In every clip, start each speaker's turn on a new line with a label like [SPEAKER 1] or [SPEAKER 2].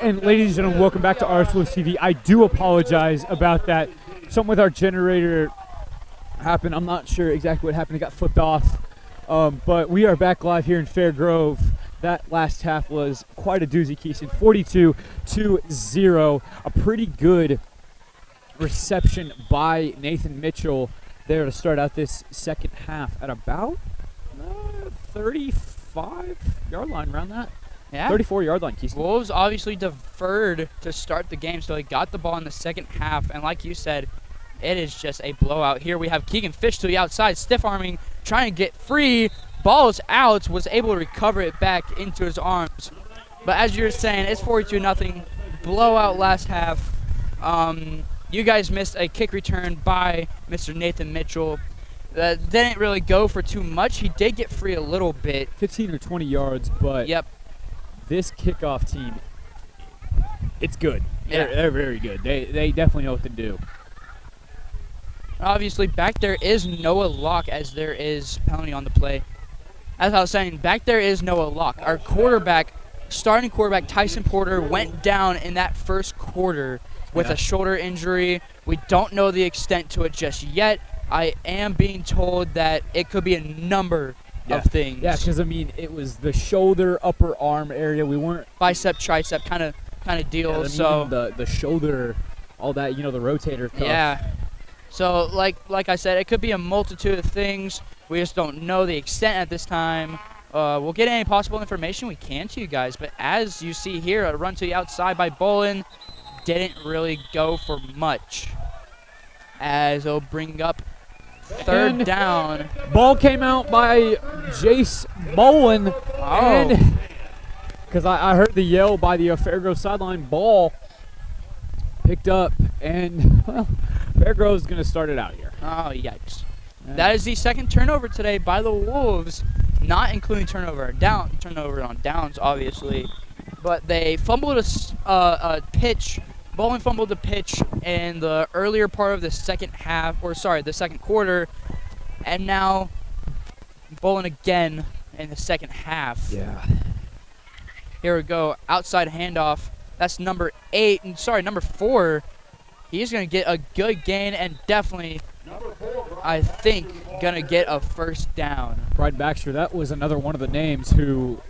[SPEAKER 1] And ladies and gentlemen, welcome back to RSLS TV. I do apologize about that. Something with our generator happened. I'm not sure exactly what happened. It got flipped off. But we are back live here in Fairgrove. That last half was quite a doozy, Keeston. 42-0. A pretty good reception by Nathan Mitchell there to start out this second half at about 35-yard line, around that.
[SPEAKER 2] Yeah.
[SPEAKER 1] 34-yard line, Keeston.
[SPEAKER 2] Wolves obviously deferred to start the game, so they got the ball in the second half. And like you said, it is just a blowout. Here we have Keegan Fish to the outside, stiff-arming, trying to get free. Ball's out, was able to recover it back into his arms. But as you were saying, it's 42-0. Blowout last half. You guys missed a kick return by Mr. Nathan Mitchell. That didn't really go for too much. He did get free a little bit.
[SPEAKER 1] 15 or 20 yards, but
[SPEAKER 2] Yep.
[SPEAKER 1] this kickoff team, it's good.
[SPEAKER 2] Yeah.
[SPEAKER 1] They're very good. They definitely know what to do.
[SPEAKER 2] Obviously, back there is Noah Locke, as there is penalty on the play. As I was saying, back there is Noah Locke. Our starting quarterback, Tyson Porter, went down in that first quarter with a shoulder injury. We don't know the extent to it just yet. I am being told that it could be a number of things.
[SPEAKER 1] Yeah, because, I mean, it was the shoulder, upper arm area. We weren't...
[SPEAKER 2] Bicep, tricep kind of deal.
[SPEAKER 1] Yeah,
[SPEAKER 2] So
[SPEAKER 1] the shoulder, all that, the rotator cuff.
[SPEAKER 2] yeah. So like I said, it could be a multitude of things. We just don't know the extent at this time. We'll get any possible information we can to you guys. But as you see here, a run to the outside by Bolin didn't really go for much. As it'll bring up third down.
[SPEAKER 1] Ball came out by Jace Mullen.
[SPEAKER 2] Oh.
[SPEAKER 1] Because I heard the yell by the Fairgrove sideline. Ball picked up, and, well, Fairgrove's going to start it out here.
[SPEAKER 2] Oh, yikes. That is the second turnover today by the Wolves, not including turnover on downs, obviously. But they fumbled a pitch. Bolin fumbled the pitch in the earlier part of the second quarter. And now Bolin again in the second half.
[SPEAKER 1] Yeah.
[SPEAKER 2] Here we go. Outside handoff. That's number 4. He's going to get a good gain and definitely, I think, going to get a first down.
[SPEAKER 1] Bryden Baxter, that was another one of the names who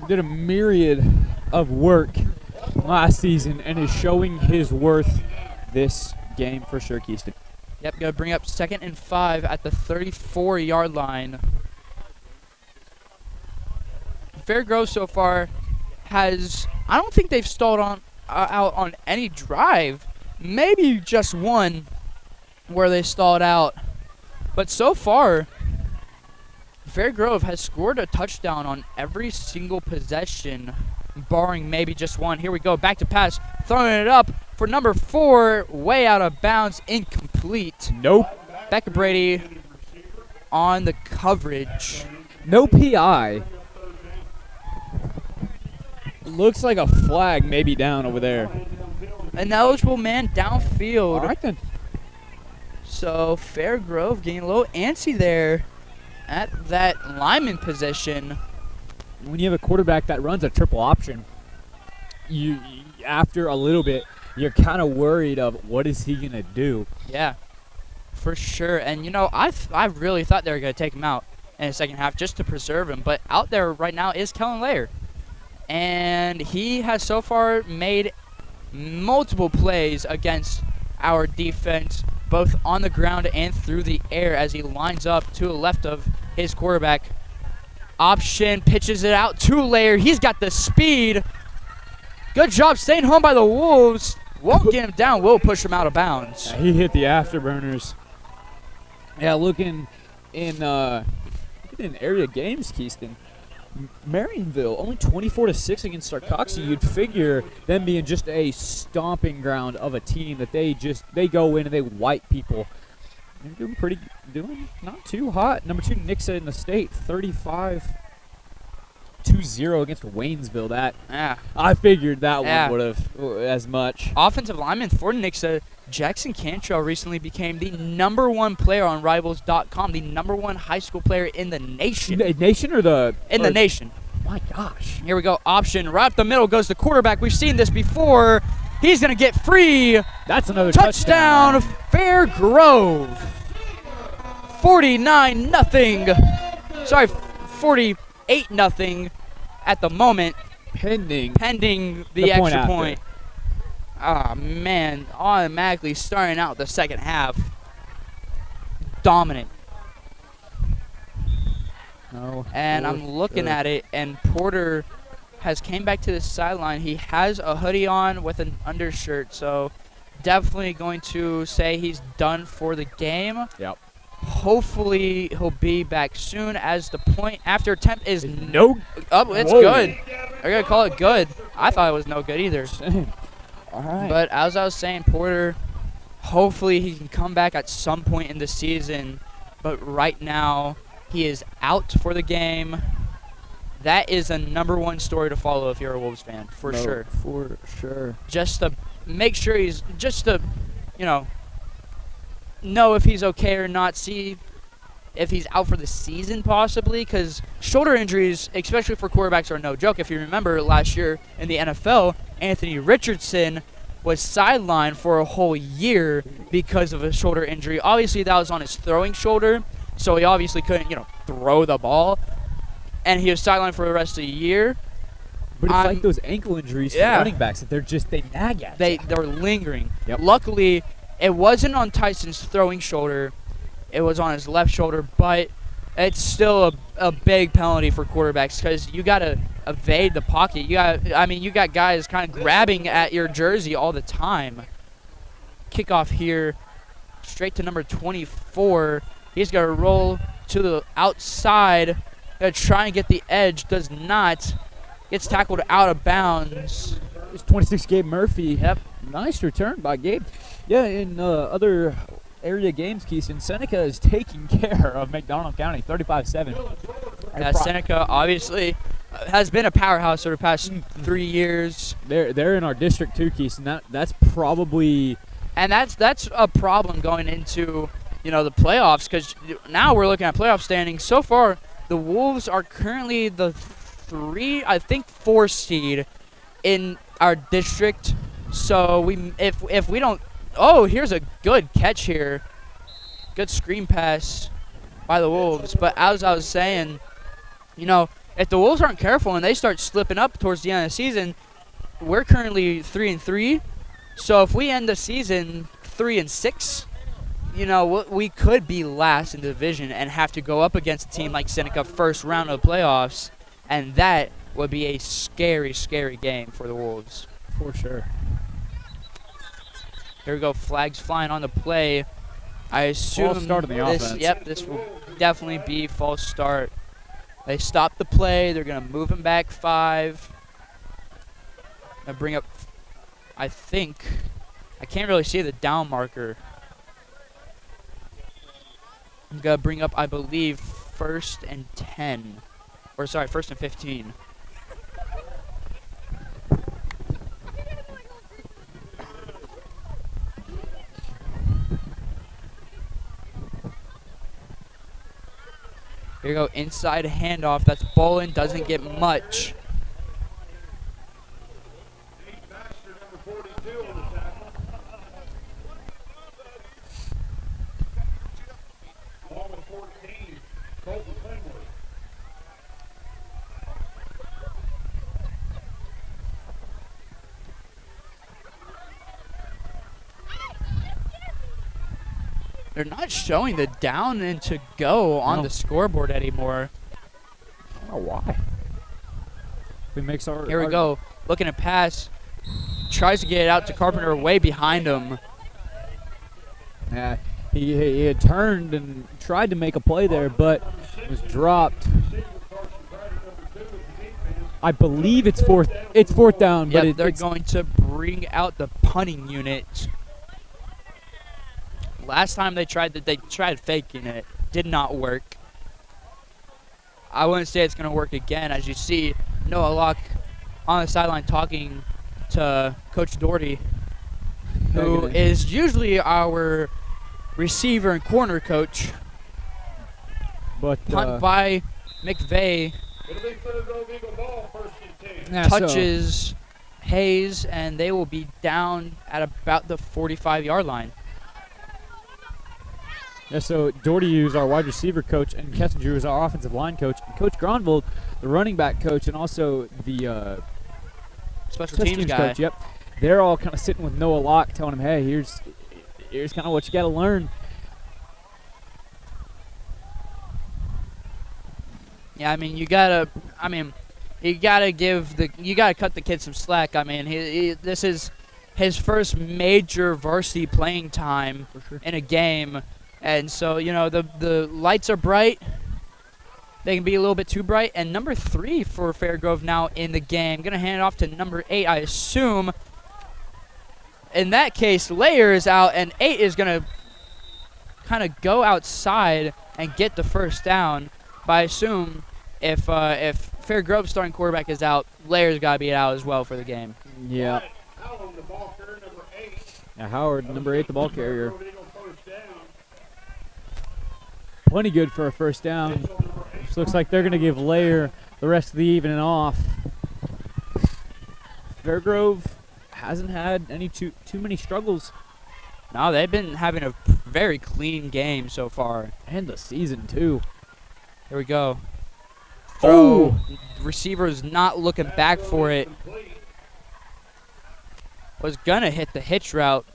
[SPEAKER 1] did a myriad of work last season and is showing his worth this game for sure, Keeston.
[SPEAKER 2] Yep, going to bring up 2nd and 5 at the 34-yard line. Fairgrove so far has, I don't think they've stalled out on any drive. Maybe just one where they stalled out. But so far, Fairgrove has scored a touchdown on every single possession, barring maybe just one. Here we go, back to pass, throwing it up for number 4, way out of bounds, incomplete.
[SPEAKER 1] Nope.
[SPEAKER 2] Becca Brady on the coverage.
[SPEAKER 1] No PI. Looks like a flag maybe down over there.
[SPEAKER 2] An eligible man downfield.
[SPEAKER 1] All right, then.
[SPEAKER 2] So Fairgrove getting a little antsy there at that lineman position.
[SPEAKER 1] When you have a quarterback that runs a triple option, you after a little bit, you're kind of worried of what is he going to do.
[SPEAKER 2] Yeah, for sure. And, I really thought they were going to take him out in the second half just to preserve him. But out there right now is Kellen Lair. And he has so far made multiple plays against our defense, both on the ground and through the air, as he lines up to the left of his quarterback. Option, pitches it out to Lair. He's got the speed. Good job staying home by the Wolves. Won't get him down. Will push him out of bounds.
[SPEAKER 1] He hit the afterburners. Yeah, looking in area games, Keeston. Marionville only 24-6 against Sarcoxy. You'd figure them being just a stomping ground of a team that they go in and they wipe people. They're doing not too hot. Number 2 Nixa in the state, 35-0 against Waynesville. I figured that one would have as much.
[SPEAKER 2] Offensive lineman for Nixa, Jackson Cantrell, recently became the #1 player on Rivals.com, the #1 high school player in the nation.
[SPEAKER 1] Nation or the?
[SPEAKER 2] In the nation.
[SPEAKER 1] My gosh.
[SPEAKER 2] Here we go. Option right up the middle goes the quarterback. We've seen this before. He's going to get free.
[SPEAKER 1] That's another
[SPEAKER 2] Touchdown, Fair Grove. 49-0. Sorry, 48-0 at the moment,
[SPEAKER 1] Pending.
[SPEAKER 2] pending the
[SPEAKER 1] The point
[SPEAKER 2] extra
[SPEAKER 1] after.
[SPEAKER 2] point. Ah, man, automatically starting out the second half. Dominant.
[SPEAKER 1] No.
[SPEAKER 2] And I'm looking at it, and Porter has came back to the sideline. He has a hoodie on with an undershirt, so definitely going to say he's done for the game.
[SPEAKER 1] Yep.
[SPEAKER 2] Hopefully he'll be back soon, as the point after attempt is
[SPEAKER 1] No.
[SPEAKER 2] oh, it's
[SPEAKER 1] Whoa.
[SPEAKER 2] good. I gotta call it good. I thought it was no good either.
[SPEAKER 1] All right.
[SPEAKER 2] But as I was saying, Porter, hopefully he can come back at some point in the season. But right now, he is out for the game. That is a #1 story to follow if you're a Wolves fan, for
[SPEAKER 1] No,
[SPEAKER 2] sure.
[SPEAKER 1] For sure.
[SPEAKER 2] Just to make sure he's, just to, know if he's okay or not, see if he's out for the season possibly, because shoulder injuries, especially for quarterbacks, are no joke. If you remember last year in the NFL, Anthony Richardson was sidelined for a whole year because of a shoulder injury. Obviously, that was on his throwing shoulder, so he obviously couldn't, throw the ball, and he was sidelined for the rest of the year.
[SPEAKER 1] But it's like those ankle injuries
[SPEAKER 2] Yeah.
[SPEAKER 1] for running backs that they nag at.
[SPEAKER 2] They're lingering.
[SPEAKER 1] Yep.
[SPEAKER 2] Luckily, it wasn't on Tyson's throwing shoulder. It was on his left shoulder, but it's still a big penalty for quarterbacks because you got to evade the pocket. You got guys kind of grabbing at your jersey all the time. Kickoff here, straight to number 24. He's going to roll to the outside. Going to try and get the edge. Does not. Gets tackled out of bounds.
[SPEAKER 1] It's 26 Gabe Murphy.
[SPEAKER 2] Yep.
[SPEAKER 1] Nice return by Gabe. Yeah, in other area games, Keyston, Seneca is taking care of McDonald County, 35-7.
[SPEAKER 2] Seneca obviously has been a powerhouse over the past 3 years.
[SPEAKER 1] They're in our district too, Keyston. That's probably,
[SPEAKER 2] And that's a problem going into, the playoffs, because now we're looking at playoff standings. So far, the Wolves are currently the 4 seed in our district. So if we don't, here's a good catch here. Good screen pass by the Wolves. But as I was saying, if the Wolves aren't careful and they start slipping up towards the end of the season, we're currently 3-3. So if we end the season 3-6, we could be last in the division and have to go up against a team like Seneca first round of the playoffs, and that would be a scary, scary game for the Wolves.
[SPEAKER 1] for sure.
[SPEAKER 2] Here we go, flags flying on the play. I assume
[SPEAKER 1] False start of the offense.
[SPEAKER 2] this will definitely be false start. They stopped the play. They're going to move him back 5. Gonna bring up, I can't really see the down marker. I'm going to bring up, I believe, 1st and 10. Or, sorry, 1st and 15. Here we go, inside handoff. That's Bolin, doesn't get much. They're not showing the down and to go on
[SPEAKER 1] No.
[SPEAKER 2] the scoreboard anymore.
[SPEAKER 1] I don't know why. We makes our.
[SPEAKER 2] Here we go. Looking to pass. Tries to get it out to Carpenter way behind him.
[SPEAKER 1] Yeah, he had turned and tried to make a play there, but was dropped. I believe it's fourth. It's fourth down, but
[SPEAKER 2] Yep, they're
[SPEAKER 1] it's
[SPEAKER 2] going to bring out the punting unit. Last time they tried faking it. Did not work. I wouldn't say it's going to work again. As you see, Noah Locke on the sideline talking to Coach Doherty, who is usually our receiver and corner coach.
[SPEAKER 1] but
[SPEAKER 2] Punt by McVeigh
[SPEAKER 3] It'll be Fairgrove Eagle ball, first and 10.
[SPEAKER 1] Yeah, so-
[SPEAKER 2] Touches Hayes, and they will be down at about the 45-yard line.
[SPEAKER 1] Yeah, so Doherty, who's our wide receiver coach, and Kessinger, who's our offensive line coach, and Coach Gronvold, the running back coach, and also the
[SPEAKER 2] Special
[SPEAKER 1] special
[SPEAKER 2] teams guy.
[SPEAKER 1] coach. Yep, they're all kind of sitting with Noah Locke, telling him, "Hey, here's kind of what you got to learn."
[SPEAKER 2] Yeah, I mean, you gotta cut the kid some slack. I mean, this is his first major varsity playing time
[SPEAKER 1] For sure.
[SPEAKER 2] in a game, and so the lights are bright. They can be a little bit too bright. And number 3 for Fairgrove now in the game. Gonna hand it off to number 8, I assume. In that case, Layer is out, and 8 is gonna kind of go outside and get the first down. But I assume if Fairgrove's starting quarterback is out, Layer's got to be out as well for the game.
[SPEAKER 1] Yeah.
[SPEAKER 3] Howard, the ball carrier, number 8.
[SPEAKER 1] Now Howard, number 8, the ball carrier,
[SPEAKER 3] Fairgrove Eagle first down.
[SPEAKER 1] plenty good for a first down.
[SPEAKER 3] Mitchell, number 8.
[SPEAKER 1] Which looks like they're going to give Layer the rest of the evening off. Fairgrove hasn't had any too many struggles,
[SPEAKER 2] No, they've been having a very clean game so far.
[SPEAKER 1] and the season too.
[SPEAKER 2] Here we go.
[SPEAKER 1] Oh!
[SPEAKER 2] Receiver is not looking back for it.
[SPEAKER 3] Complete.
[SPEAKER 2] Was gonna hit the hitch route,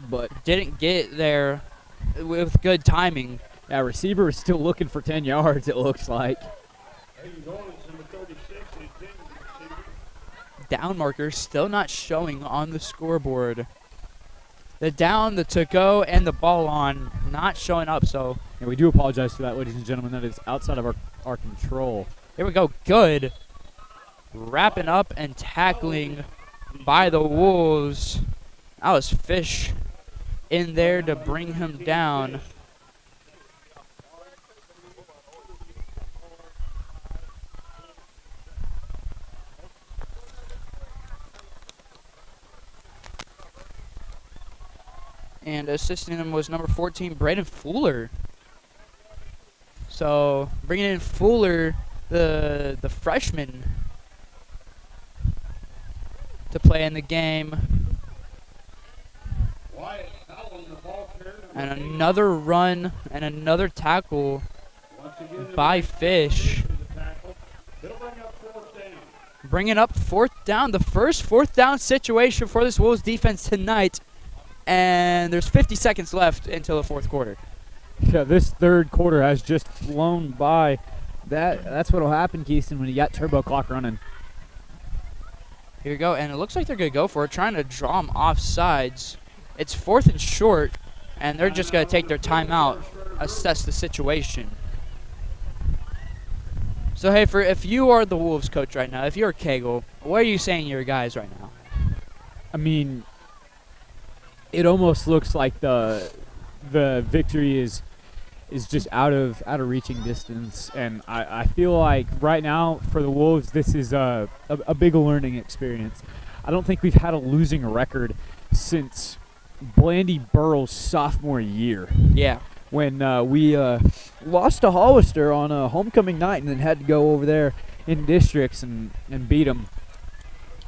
[SPEAKER 1] But
[SPEAKER 2] didn't get there with good timing.
[SPEAKER 1] yeah, receiver is still looking for 10 yards. It looks like.
[SPEAKER 3] Hayden Goins, number 36, and 10 receiver.
[SPEAKER 2] Down marker still not showing on the scoreboard. The down, the to go, and the ball on not showing up. So
[SPEAKER 1] And we do apologize for that, ladies and gentlemen. That is outside of our control.
[SPEAKER 2] here we go. Good. Wrapping up and tackling by the Wolves. That was Fish in there to bring him down. And assisting him was number 14, Braden Fuller. So bringing in Fuller, the freshman, to play in the game.
[SPEAKER 3] Wyatt Howland, the ball carrier,
[SPEAKER 2] And
[SPEAKER 3] number 8.
[SPEAKER 2] another run and another tackle
[SPEAKER 3] Once again,
[SPEAKER 2] by
[SPEAKER 3] number 8
[SPEAKER 2] Fish.
[SPEAKER 3] is the tackle. He'll bring up fourth down.
[SPEAKER 2] Bringing up 4th down, the first 4th down situation for this Wolves defense tonight. And there's 50 seconds left until the 4th quarter.
[SPEAKER 1] Yeah, this third quarter has just flown by. That's what'll happen, Keyston, when you got turbo clock running.
[SPEAKER 2] Here we go, and it looks like they're going to go for it, trying to draw them off sides. It's 4th and short, and they're just going to take their timeout, assess the situation. So, hey, if you are the Wolves coach right now, if you're Cagle, what are you saying to your guys right now?
[SPEAKER 1] I mean, it almost looks like the victory is just out of reaching distance, and I feel like right now for the Wolves this is a big learning experience. I don't think we've had a losing record since Blandy Burrow's sophomore year,
[SPEAKER 2] Yeah.
[SPEAKER 1] when we lost to Hollister on a homecoming night and then had to go over there in districts and beat them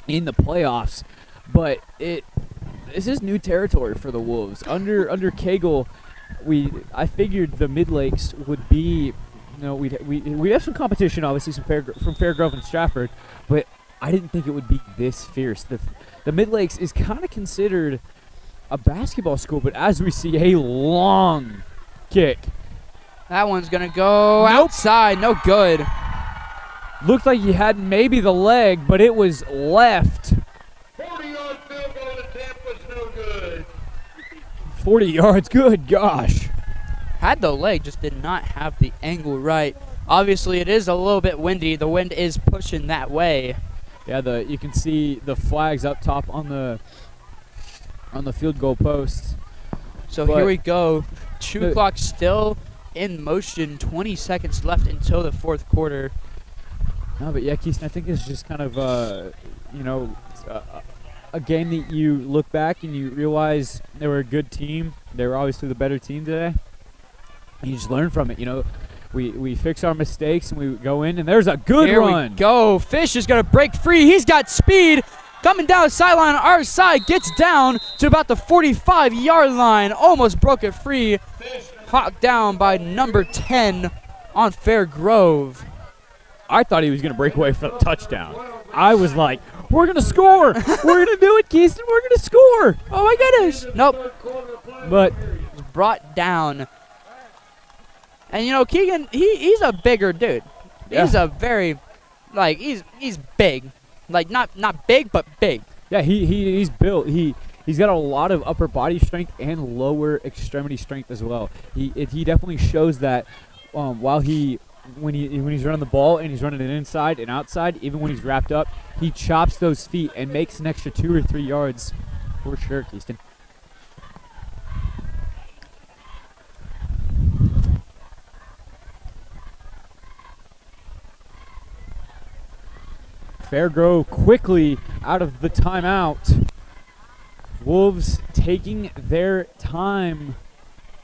[SPEAKER 1] in the playoffs. But this is new territory for the Wolves. Under Cagle, I figured the Mid Lakes would be, we'd have some competition, obviously, from Fairgrove and Stratford, but I didn't think it would be this fierce. The Mid Lakes is kind of considered a basketball school, but as we see, a long kick.
[SPEAKER 2] That one's going to go outside. No good.
[SPEAKER 1] Looked like he had maybe the leg, but it was left.
[SPEAKER 3] 40-yard field goal attempt was no good.
[SPEAKER 1] 40 yards, good gosh.
[SPEAKER 2] Had the leg, just did not have the angle right. Obviously, it is a little bit windy. The wind is pushing that way.
[SPEAKER 1] Yeah, you can see the flags up top on the field goal posts.
[SPEAKER 2] So
[SPEAKER 1] But
[SPEAKER 2] here we go. Shoot
[SPEAKER 1] the-
[SPEAKER 2] clock still in motion. 20 seconds left until the 4th quarter.
[SPEAKER 1] No, but yeah, Keyston, I think it's just kind of a game that you look back and you realize they were a good team. They were obviously the better team today. And you just learn from it. we fix our mistakes and we go in, and there's a good
[SPEAKER 2] Here
[SPEAKER 1] run.
[SPEAKER 2] we go. Fish is going to break free. He's got speed. Coming down the sideline on our side. Gets down to about the 45-yard line. Almost broke it free. Hawked down by number 10 on Fairgrove.
[SPEAKER 1] I thought he was going to break away for the touchdown. I was like, we're going to score. We're going to do it, Keyston. We're going to score.
[SPEAKER 2] Oh, my goodness. Nope.
[SPEAKER 1] But
[SPEAKER 2] Brought down. And, you know, Keegan, he's a bigger dude. He's
[SPEAKER 1] Yeah.
[SPEAKER 2] a very, like, he's big. Like, not big, but big.
[SPEAKER 1] yeah, he's built. He's got a lot of upper body strength and lower extremity strength as well. He definitely shows that while when he's running the ball and he's running it inside and outside, even when he's wrapped up, he chops those feet and makes an extra 2 or 3 yards for sure, Keyston. Fairgrove quickly out of the timeout. Wolves taking their time.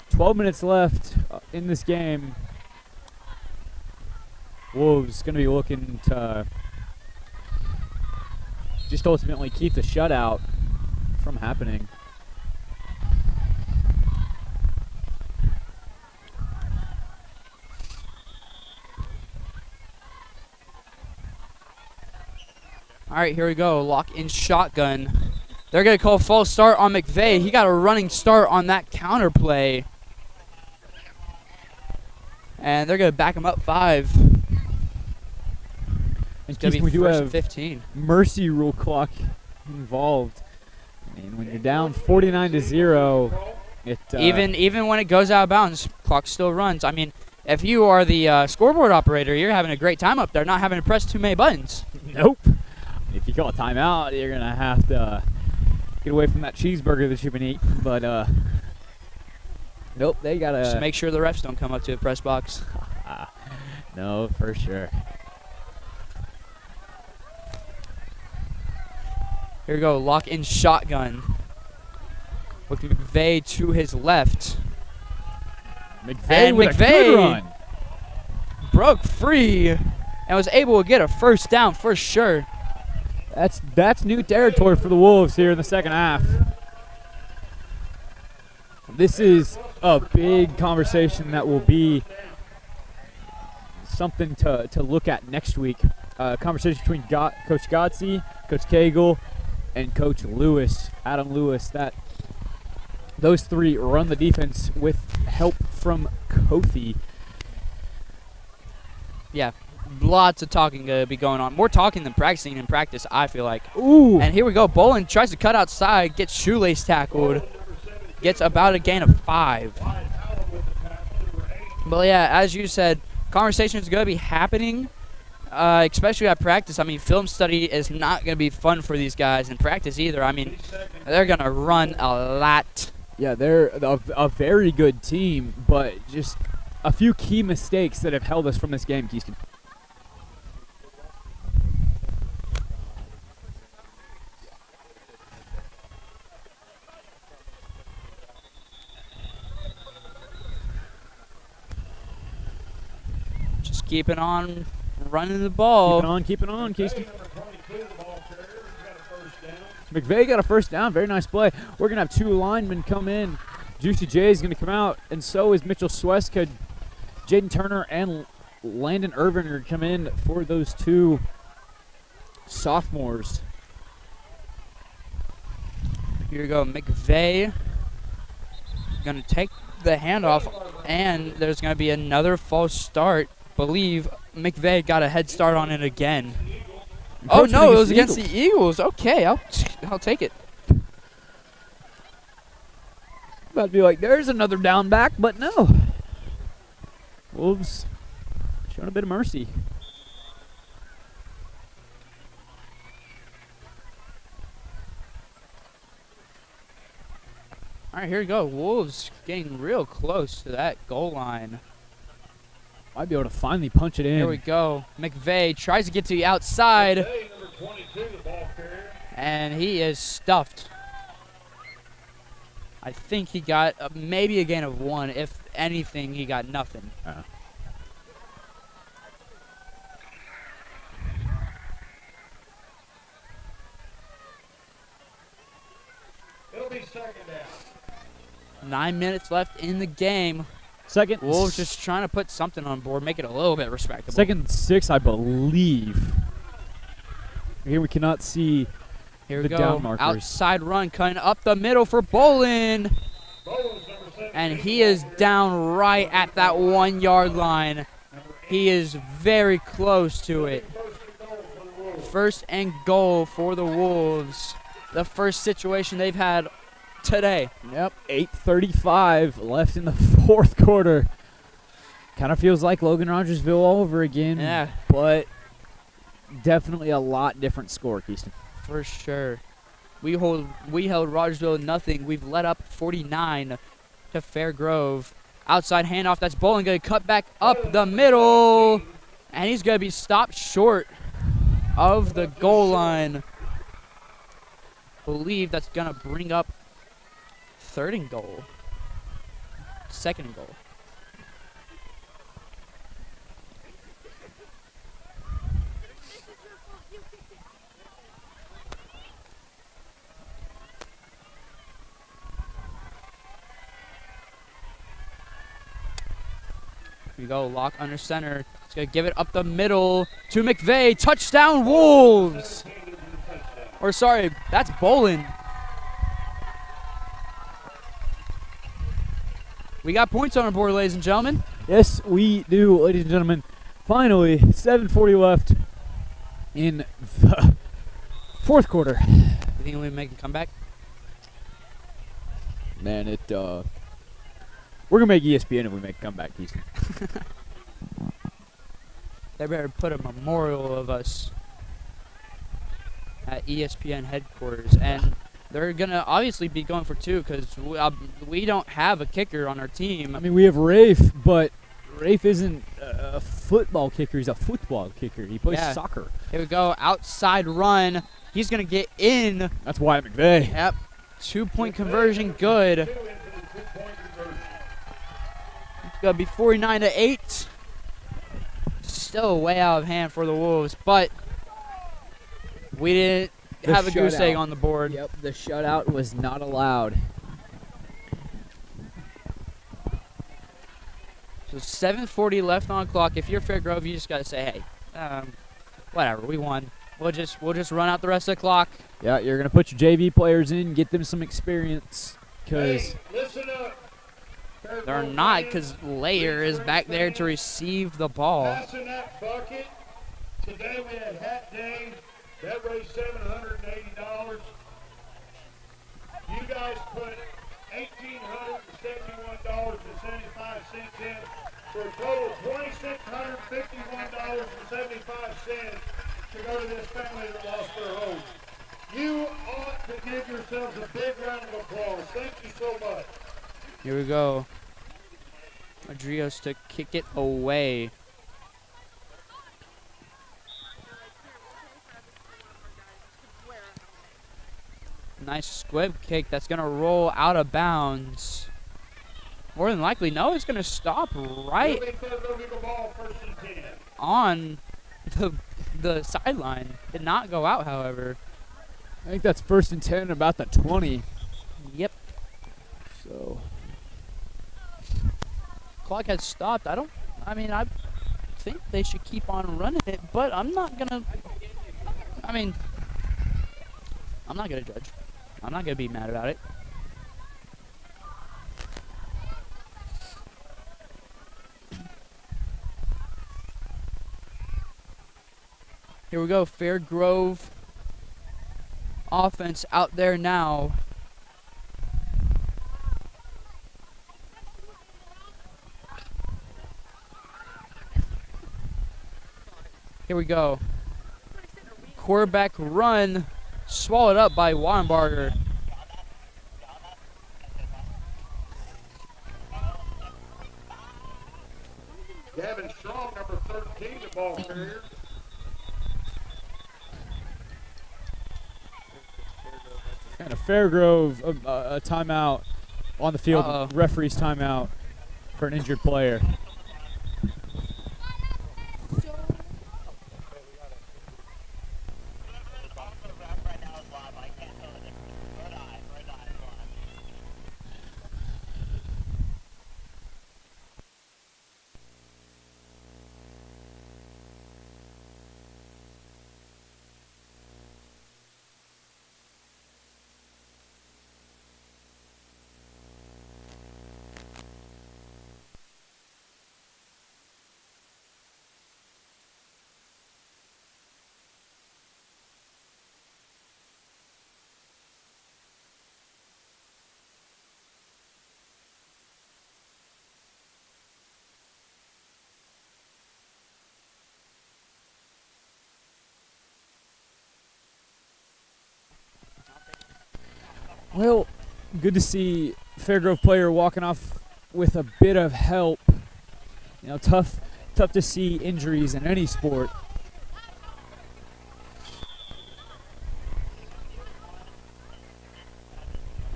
[SPEAKER 1] 12 minutes left in this game. Wolves going to be looking to just ultimately keep the shutout from happening.
[SPEAKER 2] All right, here we go. Lock in shotgun. They're going to call false start on McVeigh. He got a running start on that counter play. And they're going to back him up 5.
[SPEAKER 1] And
[SPEAKER 2] It's going to
[SPEAKER 1] Keyston,
[SPEAKER 2] be
[SPEAKER 1] we do
[SPEAKER 2] first and
[SPEAKER 1] have
[SPEAKER 2] 15.
[SPEAKER 1] mercy rule clock involved. I mean, when you're down 49-0, it
[SPEAKER 2] Even when it goes out of bounds, clock still runs. I mean, if you are the scoreboard operator, you're having a great time up there, not having to press too many buttons.
[SPEAKER 1] nope. If you call a timeout, you're gonna have to get away from that cheeseburger that you've been eating. But nope, they gotta.
[SPEAKER 2] Just make sure the refs don't come up to the press box.
[SPEAKER 1] No, for sure.
[SPEAKER 2] Here we go, lock in shotgun. With McVeigh to his left.
[SPEAKER 1] McVeigh
[SPEAKER 2] And
[SPEAKER 1] with a
[SPEAKER 2] McVeigh
[SPEAKER 1] good run.
[SPEAKER 2] Broke free and was able to get a first down for sure.
[SPEAKER 1] That's new territory for the Wolves here in the second half. This is a big conversation that will be something to look at next week. Conversation between Coach Godsey, Coach Cagle, and Coach Lewis, Adam Lewis. Those three run the defense with help from Kofi.
[SPEAKER 2] Yeah, lots of talking to be going on. More talking than practicing in practice, I feel like.
[SPEAKER 1] Ooh.
[SPEAKER 2] And here we go. Bolin tries to cut outside, gets shoelace tackled, gets about a gain of 5. But yeah, as you said, conversation is going to be happening, especially at practice. I mean, film study is not going to be fun for these guys in practice either. I mean, they're going to run a lot.
[SPEAKER 1] Yeah, they're a very good team, but just a few key mistakes that have held us from this game, Keyston.
[SPEAKER 2] Just keeping on running the ball.
[SPEAKER 1] Keeping on, Keyston. McVeigh got a first down. Very nice play. We're going to have 2 linemen come in. Juicy J is going to come out, and so is Mitchell Sweska. Jaden Turner and Landon Irvin are come in for those 2 sophomores.
[SPEAKER 2] Here we go. McVeigh going to take the handoff, and there's going to be another false start. Believe McVeigh got a head start on it again. Oh, no, it was against the Eagles. Okay, I'll take it.
[SPEAKER 1] About to be like, there's another down back, but no. Wolves showing a bit of mercy.
[SPEAKER 2] All right, here we go. Wolves getting real close to that goal line.
[SPEAKER 1] Might be able to finally punch it in.
[SPEAKER 2] Here we go. McVeigh tries to get to the outside, and he is stuffed. I think he got maybe a gain of 1. If anything, he got nothing. 9 minutes left in the game.
[SPEAKER 1] Second.
[SPEAKER 2] Wolves just trying to put something on board, make it a little bit respectable.
[SPEAKER 1] Second 6, I believe. Here we cannot see
[SPEAKER 2] Here we
[SPEAKER 1] the
[SPEAKER 2] go.
[SPEAKER 1] down markers.
[SPEAKER 2] Outside run cutting up the middle for Bolin. And he is down right at that 1 yard line. He is very close to it. First and goal for the Wolves. The first situation they've had today.
[SPEAKER 1] Yep, 8:35 left in the fourth quarter. Kind of feels like Logan Rogersville all over again.
[SPEAKER 2] Yeah.
[SPEAKER 1] But definitely a lot different score, Keyston.
[SPEAKER 2] For sure. We held Rogersville nothing. We've let up 49 to Fairgrove. Outside handoff. That's Bolin going to cut back up the middle. And he's going to be stopped short of the goal line. Believe that's going to bring up third and goal. Second and goal. We go, lock under center. It's going to give it up the middle to McVeigh. Touchdown, Wolves! Or sorry, that's Bolin. We got points on our board, ladies and gentlemen.
[SPEAKER 1] Yes, we do, ladies and gentlemen. Finally, 7:40 left in the fourth quarter.
[SPEAKER 2] You think we make a comeback?
[SPEAKER 1] Man, we're going to make ESPN if we make a comeback, Keyston.
[SPEAKER 2] They better put a memorial of us at ESPN headquarters. And they're going to obviously be going for two because we don't have a kicker on our team.
[SPEAKER 1] I mean, we have Rafe, but Rafe isn't a football kicker. He's a football kicker. He plays soccer.
[SPEAKER 2] Here we go. Outside run. He's going to get in.
[SPEAKER 1] That's Wyatt McVeigh.
[SPEAKER 2] Yep. 2-point conversion. Good. It's going to be 49-8. Still way out of hand for the Wolves, but we didn't have a goose egg on the board.
[SPEAKER 1] Yep, the shutout was not allowed.
[SPEAKER 2] So 7:40 left on the clock. If you're Fairgrove, you just got to say, hey, whatever, we won. We'll just run out the rest of the clock.
[SPEAKER 1] Yeah, you're going to put your JV players in, get them some experience. Because
[SPEAKER 3] listen up.
[SPEAKER 2] they're not, because Layer is back there to receive the ball.
[SPEAKER 3] Passing that bucket. Today we had hat day. That raised $780. You guys put $1,871.75 in for a total of $2,651.75 to go to this family that lost their home. You ought to give yourselves a big round of applause. Thank you so much.
[SPEAKER 2] Here we go. Adrios to kick it away. Nice squib kick that's going to roll out of bounds. More than likely, no, it's going to stop right on the sideline. Did not go out, however.
[SPEAKER 1] I think that's 1st and 10, about the 20.
[SPEAKER 2] Yep.
[SPEAKER 1] So
[SPEAKER 2] Clock has stopped. I think they should keep on running it, but I'm not going to judge. I'm not going to be mad about it. Here we go, Fairgrove offense out there now. Here we go. Quarterback run, swallowed up by Warrenbarger.
[SPEAKER 3] Gavin Strong, number 13, the ball carrier.
[SPEAKER 1] kind of Fairgrove, a timeout on the field. Referee's timeout for an injured player. Well, good to see Fairgrove player walking off with a bit of help. You know, tough to see injuries in any sport.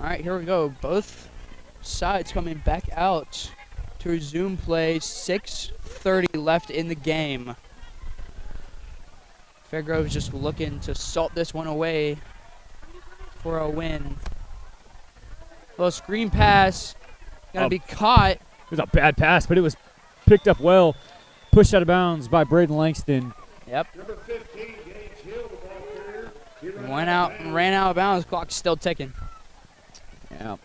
[SPEAKER 2] All right, here we go. Both sides coming back out to resume play. 6:30 left in the game. Fairgrove's just looking to salt this one away for a win. Little screen pass. Gonna be caught.
[SPEAKER 1] It was a bad pass, but it was picked up well. Pushed out of bounds by Braden Langston.
[SPEAKER 2] Yep.
[SPEAKER 3] Number 15, Gage Hill, the ball carrier. He
[SPEAKER 2] Went out and ran out of bounds. Clock's still ticking.
[SPEAKER 1] Yeah,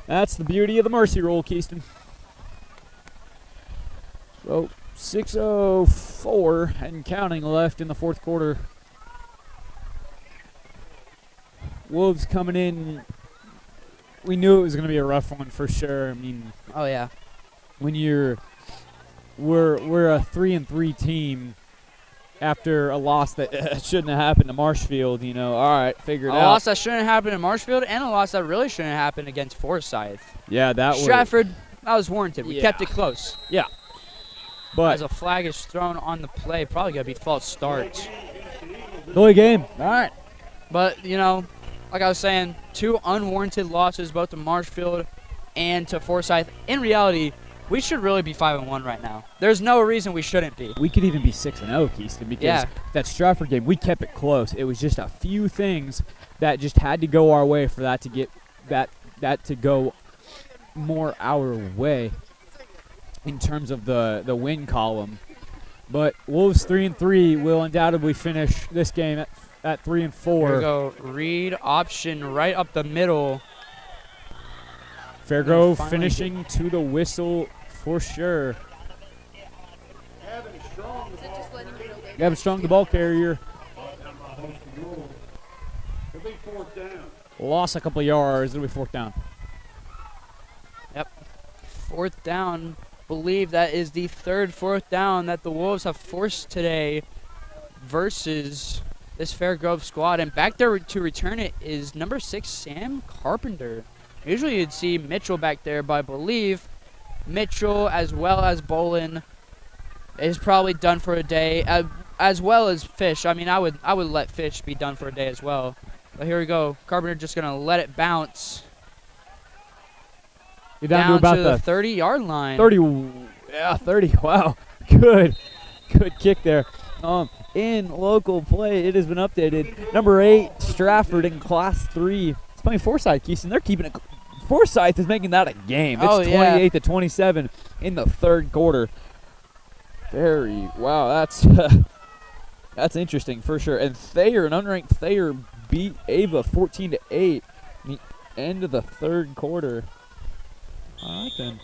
[SPEAKER 1] that's the beauty of the mercy roll, Keyston. So 6:04 and counting left in the fourth quarter. Wolves coming in. We knew it was going to be a rough one for sure. I mean,
[SPEAKER 2] Oh yeah.
[SPEAKER 1] when we're a 3-3 team after a loss that shouldn't have happened to Marshfield, you know, all right, figure it
[SPEAKER 2] A
[SPEAKER 1] out.
[SPEAKER 2] loss that shouldn't happen in Marshfield, and a loss that really shouldn't happen against Forsyth.
[SPEAKER 1] Yeah, that was.
[SPEAKER 2] Stratford, that was warranted. We
[SPEAKER 1] Yeah.
[SPEAKER 2] kept it close.
[SPEAKER 1] But
[SPEAKER 2] As a flag is thrown on the play, probably gonna be false start.
[SPEAKER 1] Philly game. All right.
[SPEAKER 2] But you know, like I was saying, 2 unwarranted losses, both to Marshfield and to Forsyth. In reality, we should really be 5-1 right now. There's no reason we shouldn't be.
[SPEAKER 1] We could even be 6-0, Keyston, because
[SPEAKER 2] Yeah.
[SPEAKER 1] that Stratford game, we kept it close. It was just a few things that just had to go our way for that to get that to go more our way in terms of the win column. But Wolves 3-3 will undoubtedly finish this game at 3-4.
[SPEAKER 2] Here we go. Read option right up the middle.
[SPEAKER 1] Fairgrove
[SPEAKER 2] Finally
[SPEAKER 1] finishing to the whistle for sure.
[SPEAKER 3] Gavin Strong, the ball carrier.
[SPEAKER 1] Gavin Strong, the ball carrier,
[SPEAKER 3] It'll be fourth down.
[SPEAKER 1] lost a couple of yards. It'll be fourth down.
[SPEAKER 2] Fourth down. Believe that is the third fourth down that the Wolves have forced today versus this Fairgrove squad. And back there to return it is number 6, Sam Carpenter. Usually you'd see Mitchell back there, but I believe Mitchell as well as Bolin is probably done for a day, as well as Fish. I mean, I would let Fish be done for a day as well. But here we go. Carpenter just going to let it bounce
[SPEAKER 1] You're down to about
[SPEAKER 2] the 30-yard line.
[SPEAKER 1] 30. Yeah, 30. Wow. Good kick there. In local play, it has been updated. Number 8, Stratford in Class 3. It's playing Forsyth, Keyston. They're keeping it. Forsyth is making that a game. It's
[SPEAKER 2] Oh, yeah.
[SPEAKER 1] 28-27 in the third quarter. Wow, that's interesting for sure. And Thayer, an unranked Thayer, beat Ava 14-8 in the end of the third quarter. All right then.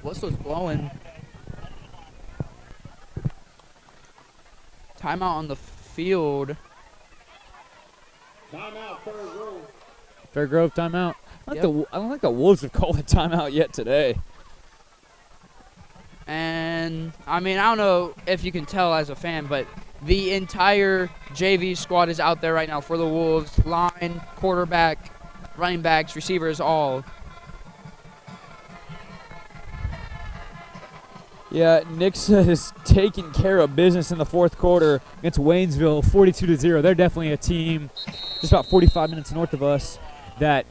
[SPEAKER 2] Whistle's blowing. Timeout on the field.
[SPEAKER 3] Timeout, third row.
[SPEAKER 1] Fairgrove timeout. I
[SPEAKER 2] Yep.
[SPEAKER 1] don't think the Wolves have called a timeout yet today.
[SPEAKER 2] And, I mean, I don't know if you can tell as a fan, but the entire JV squad is out there right now for the Wolves. Line, quarterback, running backs, receivers, all.
[SPEAKER 1] Yeah, Nixa has taken care of business in the fourth quarter against Waynesville, 42-0. They're definitely a team just about 45 minutes north of us that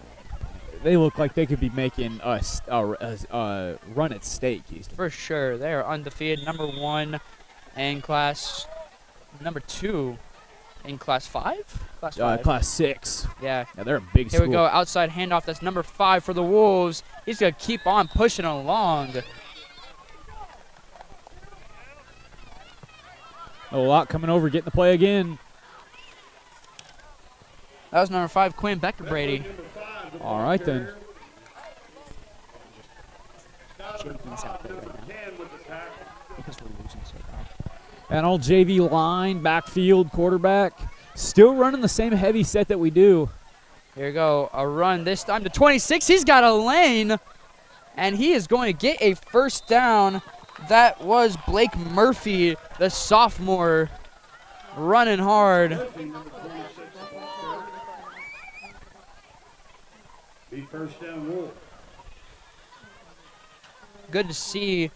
[SPEAKER 1] they look like they could be making us run at stake, Houston.
[SPEAKER 2] For sure. They are undefeated. Number 1 in class. Number 2 in class 5? Class 5.
[SPEAKER 1] Class 6.
[SPEAKER 2] Yeah.
[SPEAKER 1] Yeah, they're a big
[SPEAKER 2] Here
[SPEAKER 1] school.
[SPEAKER 2] we go. Outside handoff. That's number 5 for the Wolves. He's going to keep on pushing along.
[SPEAKER 1] A lot coming over, getting the play again.
[SPEAKER 2] That was number 5, Quinn Becker Brady.
[SPEAKER 1] All right then.
[SPEAKER 2] Jenkins out there right now
[SPEAKER 3] 10 with the tackle.
[SPEAKER 2] because we're losing so bad.
[SPEAKER 1] And all JV line, backfield, quarterback. Still running the same heavy set that we do.
[SPEAKER 2] Here we go. A run this time to 26. He's got a lane. And he is going to get a first down. That was Blake Murphy, the sophomore. running hard.
[SPEAKER 3] Murphy, number 26, be first down Wolves.
[SPEAKER 2] Good to see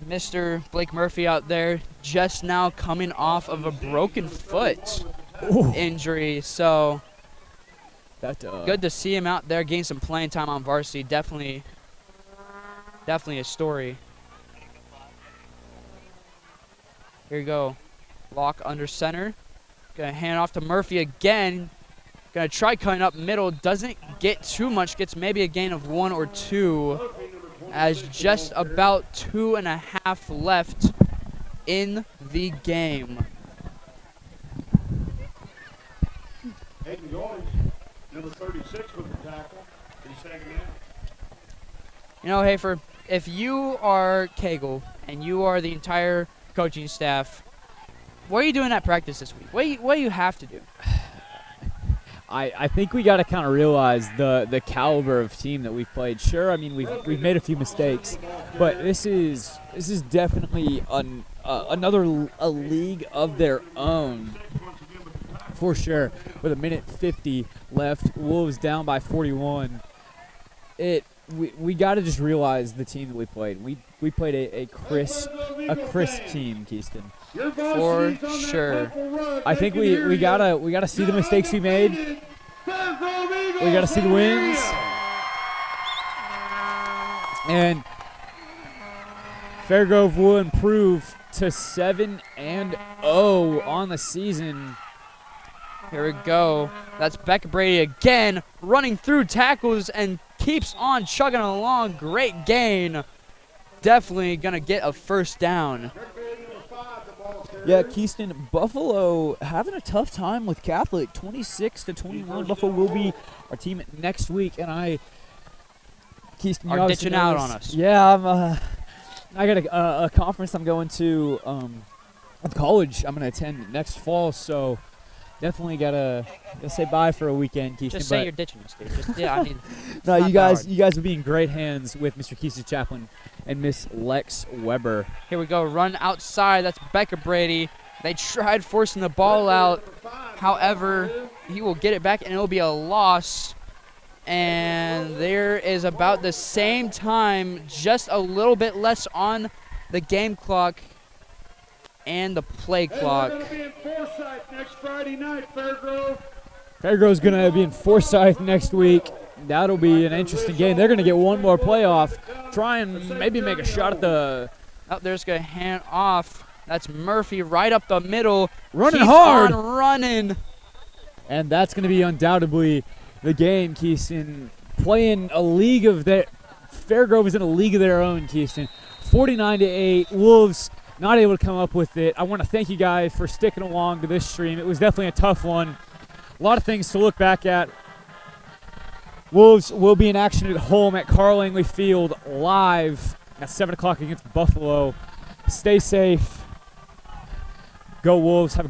[SPEAKER 2] Mr. Blake Murphy out there just now coming off of a broken foot injury. So
[SPEAKER 1] That
[SPEAKER 2] good to see him out there getting some playing time on varsity. Definitely a story. Here you go. Lock under center. Gonna hand off to Murphy again. Gonna try cutting up middle. Doesn't get too much. Gets maybe a gain of 1 or 2. As just about 2.5 left in the game.
[SPEAKER 3] Hayden Goins, number 36 with the tackle. He's hanging out.
[SPEAKER 2] You know, Hafer, if you are Kegel and you are the entire coaching staff, what are you doing at practice this week? What do you have to do?
[SPEAKER 1] I think we got to kind of realize the caliber of team that we've played. Sure, I mean we've made a few mistakes, but this is definitely another league of their own for sure. With 1:50 left, Wolves down by 41. We got to just realize the team that we played. We played a crisp team, Keyston.
[SPEAKER 2] For sure.
[SPEAKER 1] I think we gotta see the mistakes we made. We gotta see the wins. And Fairgrove will improve to 7-0 on the season.
[SPEAKER 2] Here we go. That's Becca Brady again, running through tackles and keeps on chugging along. Great gain. Definitely gonna get a first down.
[SPEAKER 1] Yeah, Keyston, Buffalo having a tough time with Catholic, 26-21. Buffalo will be our team next week, and Keyston, you
[SPEAKER 2] Are
[SPEAKER 1] obviously
[SPEAKER 2] ditching
[SPEAKER 1] know
[SPEAKER 2] out
[SPEAKER 1] this.
[SPEAKER 2] on us.
[SPEAKER 1] Yeah, I got a conference I'm going to at college. I'm going to attend next fall, so definitely gotta say bye for a weekend, Keyston.
[SPEAKER 2] Just say you're ditching us, dude. Just, yeah, I mean,
[SPEAKER 1] No,
[SPEAKER 2] not
[SPEAKER 1] you
[SPEAKER 2] that
[SPEAKER 1] guys will be in great hands with Mr. Keyston Chaplin and Miss Lex Weber.
[SPEAKER 2] here we go. Run outside. That's Becca Brady. They tried forcing the ball out. However, he will get it back, and it will be a loss. And there is about the same time, just a little bit less on the game clock and the play clock.
[SPEAKER 3] They're going to be in Forsyth next Friday night, Fairgrove.
[SPEAKER 1] Fairgrove's going to be in Forsyth next week. That'll be an interesting game. They're going to get one more playoff. Try and maybe make a shot at the...
[SPEAKER 2] Oh, there's going to hand off. That's Murphy right up the middle.
[SPEAKER 1] Running
[SPEAKER 2] Keeps
[SPEAKER 1] hard.
[SPEAKER 2] on running.
[SPEAKER 1] And that's going to be undoubtedly the game, Keyston. Playing a league of their... Fairgrove is in a league of their own, Keyston. 49-8. Wolves not able to come up with it. I want to thank you guys for sticking along to this stream. It was definitely a tough one. A lot of things to look back at. Wolves will be in action at home at Carl Langley Field live at 7 o'clock against Buffalo. Stay safe. Go Wolves. Have a